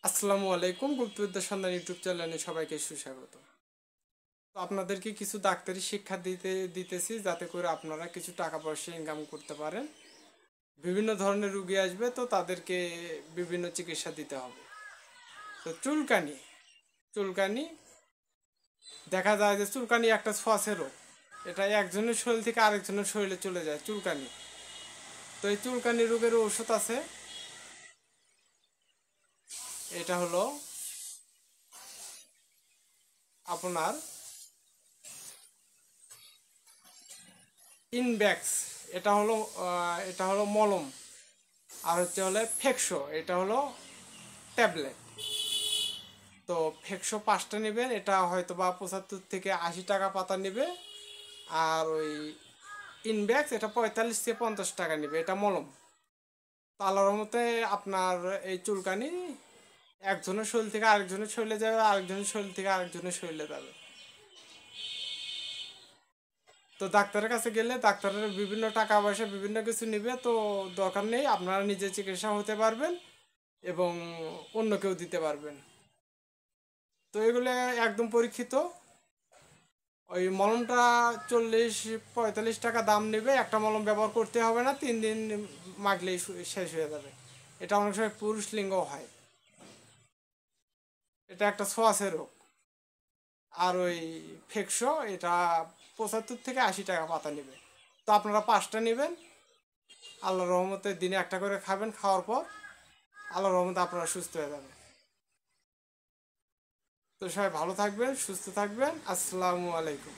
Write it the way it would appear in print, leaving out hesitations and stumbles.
আসসালামু আলাইকুম, গুপ্তবিদ্যা সন্ধান ইউটিউব চ্যানেলে সবাইকে সুস্বাগত। তো আপনাদেরকে কিছু ডাক্তারি শিক্ষা দিতেছি যাতে করে আপনারা কিছু টাকা পয়সা ইনকাম করতে পারেন। বিভিন্ন ধরনের রুগী আসবে, তো তাদেরকে বিভিন্ন চিকিৎসা দিতে হবে। তো চুলকানি চুলকানি দেখা যায় যে চুলকানি একটা ছোঁয়াচে রোগ। এটা একজনের শরীর থেকে আরেকজনের শরীরে চলে যায় চুলকানি। তো এই চুলকানি রোগের ঔষধ আছে। এটা হলো আপনার ইনব্যাক্স। এটা হলো মলম। আর হলো ফেকশো, এটা হলো ট্যাবলেট। তো ফেকশো 5টা নেবেন, এটা হয়তো বা 75 থেকে 80 টাকা পাতা নেবে। আর ওই ইনব্যাক্স এটা 45 থেকে 50 টাকা নেবে, এটা মলম। তো আল্লাহর মতে আপনার এই চুলকানি একজনের শরীর থেকে আরেকজনের শরীরে যাবে, আরেকজনের শরীর থেকে আরেকজনের শরীরে যাবে। তো ডাক্তারের কাছে গেলে ডাক্তারের বিভিন্ন টাকা পয়সা বিভিন্ন কিছু নেবে, তো দরকার নেই, আপনারা নিজে চিকিৎসা হতে পারবেন এবং অন্যকেও দিতে পারবেন। তো এগুলো একদম পরীক্ষিত। ওই মলমটা 40-45 টাকা দাম নেবে। একটা মলম ব্যবহার করতে হবে না, 3 দিন মাখলেই শেষ হয়ে যাবে। এটা অনেক সময় পুরুষ লিঙ্গ হয়। এটা একটা ছোঁয়াচে রোগ। আর ওই ফেকশো এটা 75 থেকে 80 টাকা পাতা নেবে। তো আপনারা 5টা নেবেন। আল্লাহর রহমতে দিনে একটা করে খাবেন, খাওয়ার পর আল্লাহর রহমতে আপনারা সুস্থ হয়ে যাবেন। তো সবাই ভালো থাকবেন, সুস্থ থাকবেন। আসসালামু আলাইকুম।